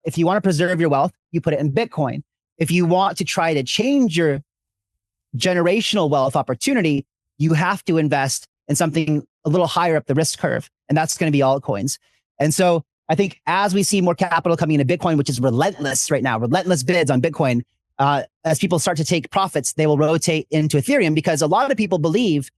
If you want to preserve your wealth, you put it in Bitcoin. If you want to try to change your generational wealth opportunity, you have to invest in something a little higher up the risk curve. And that's going to be altcoins. And so I think as we see more capital coming into Bitcoin, which is relentless right now, relentless bids on Bitcoin, as people start to take profits, they will rotate into Ethereum, because a lot of people believe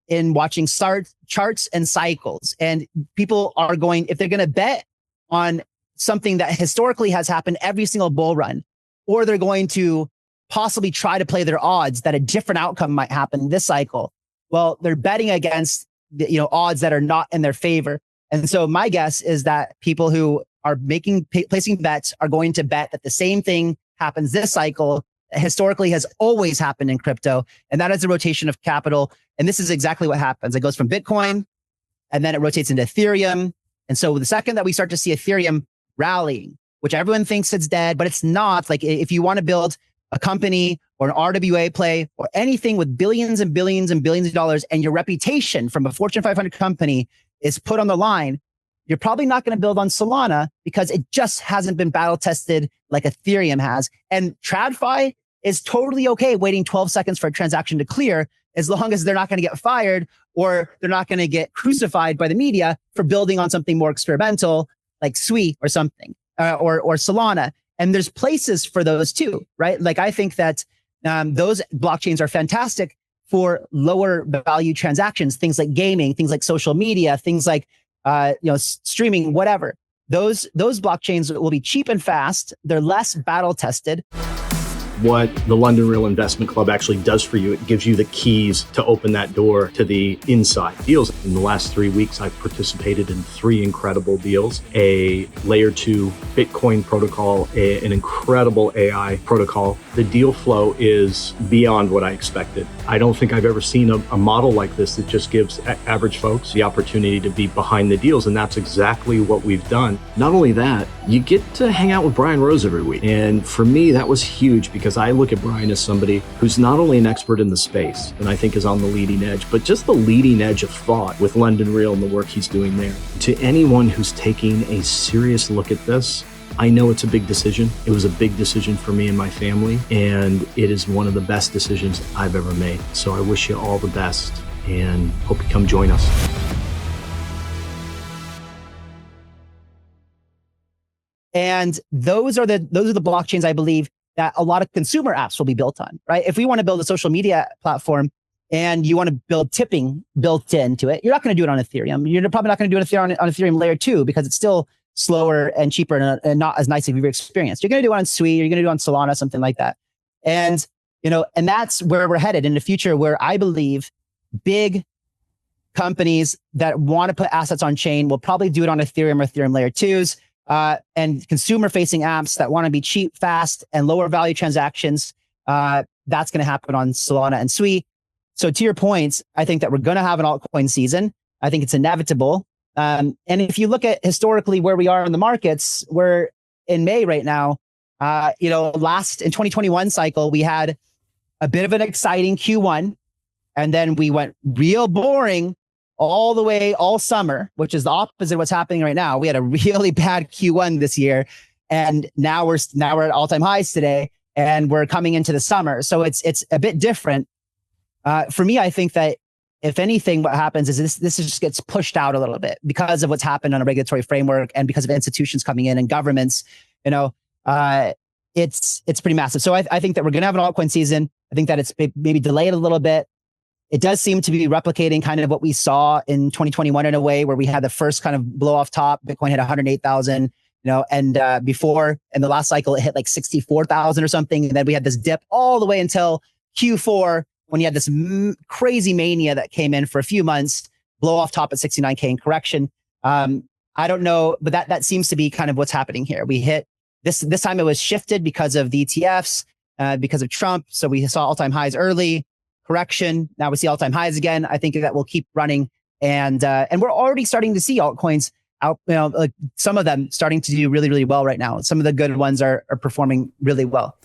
in watching charts and cycles. And people are going, if they're going to bet on something that historically has happened every single bull run, or they're going to possibly try to play their odds that a different outcome might happen this cycle, well, they're betting against odds that are not in their favor. And so my guess is that people who are placing bets are going to bet that the same thing happens this cycle that historically has always happened in crypto. And that is a rotation of capital. And this is exactly what happens. It goes from Bitcoin and then it rotates into Ethereum. And so the second that we start to see Ethereum rallying, which everyone thinks it's dead, but it's not. Like, if you want to build a company or an RWA play or anything with billions and billions and billions of dollars, and your reputation from a Fortune 500 company is put on the line, you're probably not going to build on Solana because it just hasn't been battle tested like Ethereum has. And TradFi is totally okay waiting 12 seconds for a transaction to clear, as long as they're not going to get fired or they're not going to get crucified by the media for building on something more experimental like Sui or something, or Solana. And there's places for those too, right? Like, I think that those blockchains are fantastic for lower value transactions, things like gaming, things like social media, things like streaming, whatever. Those blockchains will be cheap and fast. They're less battle tested. What the London Real Investment Club actually does for you, it gives you the keys to open that door to the inside deals. In the last 3 weeks, I've participated in 3 incredible deals: a layer 2 Bitcoin protocol, an incredible AI protocol. The deal flow is beyond what I expected. I don't think I've ever seen a model like this that just gives average folks the opportunity to be behind the deals. And that's exactly what we've done. Not only that, you get to hang out with Brian Rose every week. And for me, that was huge, because I look at Brian as somebody who's not only an expert in the space, and I think is on the leading edge, but just the leading edge of thought with London Real and the work he's doing there. To anyone who's taking a serious look at this, I know it's a big decision. It was a big decision for me and my family, and it is one of the best decisions I've ever made. So I wish you all the best and hope you come join us. And those are the blockchains, I believe, that a lot of consumer apps will be built on, right? If we want to build a social media platform and you want to build tipping built into it, you're not going to do it on Ethereum. You're probably not going to do it on Ethereum layer 2, because it's still slower and cheaper and not as nice of your experience. You're going to do it on Sui, you're going to do it on Solana, something like that. And, and that's where we're headed in the future, where I believe big companies that want to put assets on chain will probably do it on Ethereum or Ethereum layer 2s. And consumer-facing apps that want to be cheap, fast, and lower value transactions, that's going to happen on Solana and Sui. So to your points, I think that we're going to have an altcoin season. I think it's inevitable. And if you look at historically where we are in the markets, we're in May right now. In 2021 cycle, we had a bit of an exciting Q1, and then we went real boring all the way all summer, which is the opposite of what's happening right now. We had a really bad Q1 this year, and now we're at all-time highs today, and we're coming into the summer. So it's a bit different. For me, I think that if anything, what happens is this just gets pushed out a little bit because of what's happened on a regulatory framework and because of institutions coming in and governments. It's pretty massive. So I think that we're going to have an altcoin season. I think that it's maybe delayed a little bit. It does seem to be replicating kind of what we saw in 2021 in a way, where we had the first kind of blow off top. Bitcoin hit 108,000, and before in the last cycle, it hit like 64,000 or something. And then we had this dip all the way until Q4, when you had this crazy mania that came in for a few months, blow off top at 69K in correction. I don't know, but that seems to be kind of what's happening here. We hit this time, it was shifted because of the ETFs, because of Trump. So we saw all-time highs early. Correction. Now we see all-time highs again. I think that will keep running, and we're already starting to see altcoins out. Like some of them starting to do really, really well right now. Some of the good ones are performing really well.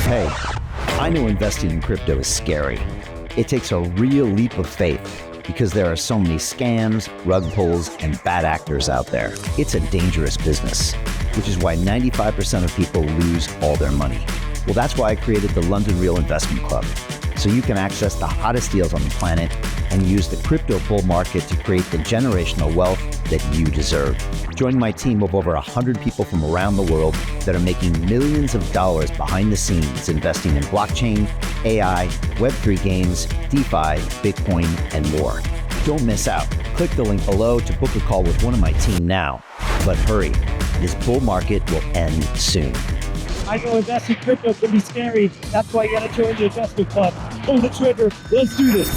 Hey, I know investing in crypto is scary. It takes a real leap of faith. because there are so many scams, rug pulls, and bad actors out there. It's a dangerous business, which is why 95% of people lose all their money. Well, that's why I created the London Real Investment Club, so you can access the hottest deals on the planet and use the crypto bull market to create the generational wealth that you deserve. Join my team of over 100 people from around the world that are making millions of dollars behind the scenes investing in blockchain, AI, Web3 games, DeFi, Bitcoin, and more. Don't miss out. Click the link below to book a call with one of my team now. But hurry, this bull market will end soon. I know investing crypto can be scary. That's why you gotta join the investment club. Pull the trigger. Let's do this.